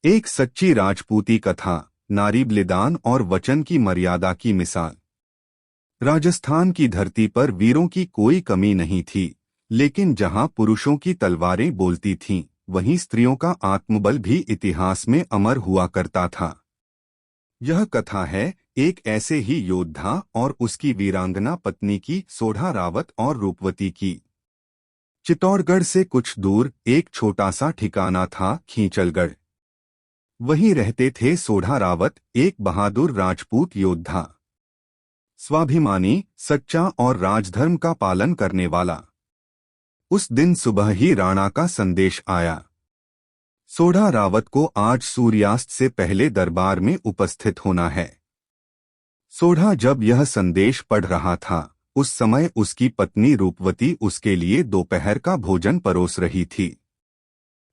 एक सच्ची राजपूती कथा, नारी बलिदान और वचन की मर्यादा की मिसाल। राजस्थान की धरती पर वीरों की कोई कमी नहीं थी, लेकिन जहां पुरुषों की तलवारें बोलती थीं, वहीं स्त्रियों का आत्मबल भी इतिहास में अमर हुआ करता था। यह कथा है एक ऐसे ही योद्धा और उसकी वीरांगना पत्नी की, सोढ़ा रावत और रूपवती की। चित्तौड़गढ़ से कुछ दूर एक छोटा सा ठिकाना था, खींचलगढ़। वहीं रहते थे सोढ़ा रावत, एक बहादुर राजपूत योद्धा, स्वाभिमानी, सच्चा और राजधर्म का पालन करने वाला। उस दिन सुबह ही राणा का संदेश आया। सोढ़ा रावत को आज सूर्यास्त से पहले दरबार में उपस्थित होना है। सोढ़ा जब यह संदेश पढ़ रहा था, उस समय उसकी पत्नी रूपवती उसके लिए दोपहर का भोजन परोस रही थी।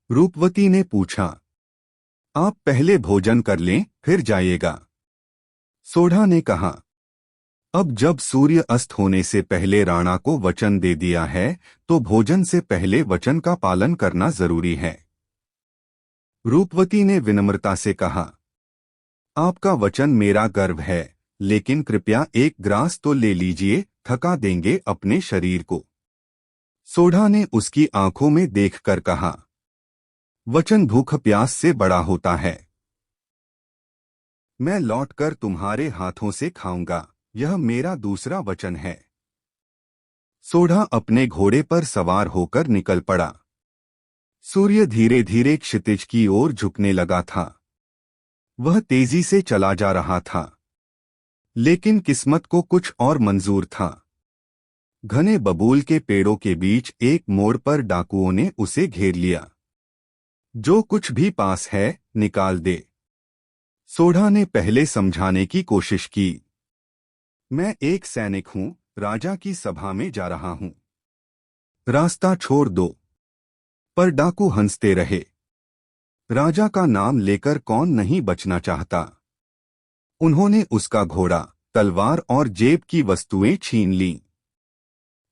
रूपवती ने पूछा, आप पहले भोजन कर लें, फिर जाइएगा। सोढ़ा ने कहा, अब जब सूर्य अस्त होने से पहले राणा को वचन दे दिया है, तो भोजन से पहले वचन का पालन करना जरूरी है। रूपवती ने विनम्रता से कहा, आपका वचन मेरा गर्व है, लेकिन कृपया एक ग्रास तो ले लीजिए, थका देंगे अपने शरीर को। सोढ़ा ने उसकी आंखों में देखकर कहा, वचन भूख प्यास से बड़ा होता है। मैं लौटकर तुम्हारे हाथों से खाऊंगा, यह मेरा दूसरा वचन है। सोढ़ा अपने घोड़े पर सवार होकर निकल पड़ा। सूर्य धीरे धीरे क्षितिज की ओर झुकने लगा था। वह तेजी से चला जा रहा था, लेकिन किस्मत को कुछ और मंजूर था। घने बबूल के पेड़ों के बीच एक मोड़ पर डाकुओं ने उसे घेर लिया। जो कुछ भी पास है, निकाल दे। सोढ़ा ने पहले समझाने की कोशिश की, मैं एक सैनिक हूं, राजा की सभा में जा रहा हूं, रास्ता छोड़ दो। पर डाकू हंसते रहे। राजा का नाम लेकर कौन नहीं बचना चाहता। उन्होंने उसका घोड़ा, तलवार और जेब की वस्तुएं छीन लीं।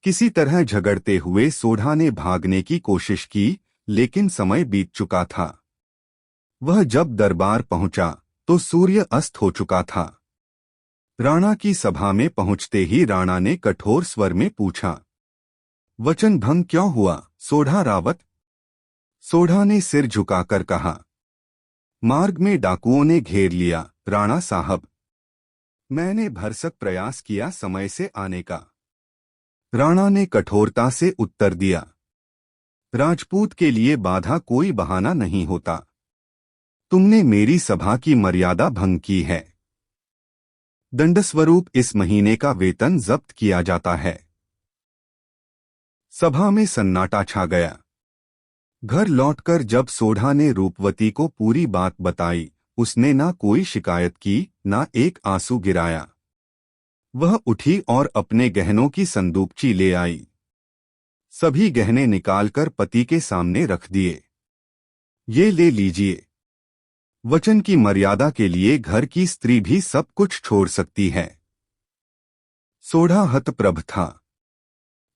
किसी तरह झगड़ते हुए सोढ़ा ने भागने की कोशिश की, लेकिन समय बीत चुका था। वह जब दरबार पहुंचा, तो सूर्य अस्त हो चुका था। राणा की सभा में पहुंचते ही राणा ने कठोर स्वर में पूछा, वचन भंग क्यों हुआ, सोढ़ा रावत? सोढ़ा ने सिर झुकाकर कहा, मार्ग में डाकुओं ने घेर लिया, राणा साहब। मैंने भरसक प्रयास किया समय से आने का। राणा ने कठोरता से उत्तर दिया, राजपूत के लिए बाधा कोई बहाना नहीं होता। तुमने मेरी सभा की मर्यादा भंग की है। दंडस्वरूप इस महीने का वेतन जब्त किया जाता है। सभा में सन्नाटा छा गया। घर लौटकर जब सोढ़ा ने रूपवती को पूरी बात बताई, उसने ना कोई शिकायत की, ना एक आंसू गिराया। वह उठी और अपने गहनों की संदूकची ले आई। सभी गहने निकालकर पति के सामने रख दिए। ये ले लीजिए। वचन की मर्यादा के लिए घर की स्त्री भी सब कुछ छोड़ सकती है। सोढ़ा हतप्रभ था।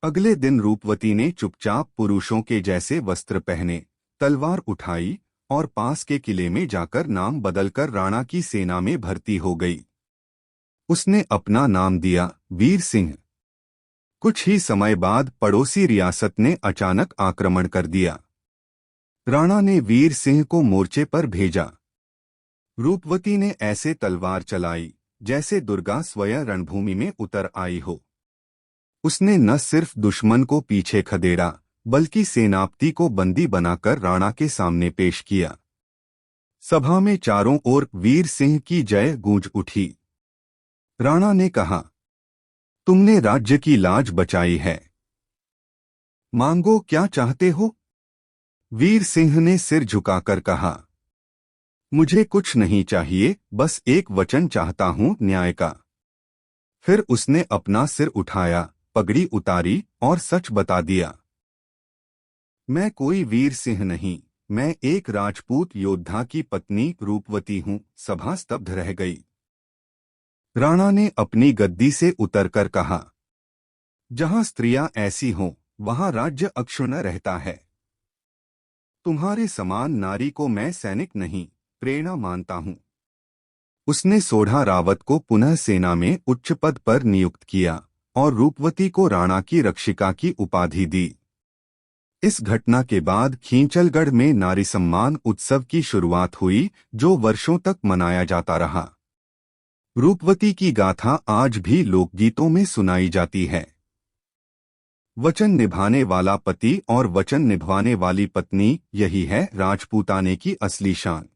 अगले दिन रूपवती ने चुपचाप पुरुषों के जैसे वस्त्र पहने, तलवार उठाई और पास के किले में जाकर नाम बदलकर राणा की सेना में भर्ती हो गई। उसने अपना नाम दिया, वीर सिंह। कुछ ही समय बाद पड़ोसी रियासत ने अचानक आक्रमण कर दिया। राणा ने वीर सिंह को मोर्चे पर भेजा। रूपवती ने ऐसे तलवार चलाई, जैसे दुर्गा स्वयं रणभूमि में उतर आई हो। उसने न सिर्फ दुश्मन को पीछे खदेड़ा, बल्कि सेनापति को बंदी बनाकर राणा के सामने पेश किया। सभा में चारों ओर वीर सिंह की जय गूंज उठी। राणा ने कहा, तुमने राज्य की लाज बचाई है। मांगो, क्या चाहते हो? वीर सिंह ने सिर झुकाकर कहा, मुझे कुछ नहीं चाहिए, बस एक वचन चाहता हूं, न्याय का। फिर उसने अपना सिर उठाया, पगड़ी उतारी और सच बता दिया, मैं कोई वीर सिंह नहीं, मैं एक राजपूत योद्धा की पत्नी रूपवती हूं। सभा स्तब्ध रह गई। राणा ने अपनी गद्दी से उतरकर कहा, जहां स्त्रियां ऐसी हों, वहां राज्य अक्षुण्ण रहता है। तुम्हारे समान नारी को मैं सैनिक नहीं, प्रेरणा मानता हूँ। उसने सोढ़ा रावत को पुनः सेना में उच्च पद पर नियुक्त किया और रूपवती को राणा की रक्षिका की उपाधि दी। इस घटना के बाद खींचलगढ़ में नारी सम्मान उत्सव की शुरुआत हुई, जो वर्षों तक मनाया जाता रहा। रूपवती की गाथा आज भी लोकगीतों में सुनाई जाती है। वचन निभाने वाला पति और वचन निभाने वाली पत्नी, यही है राजपूताने की असली शान।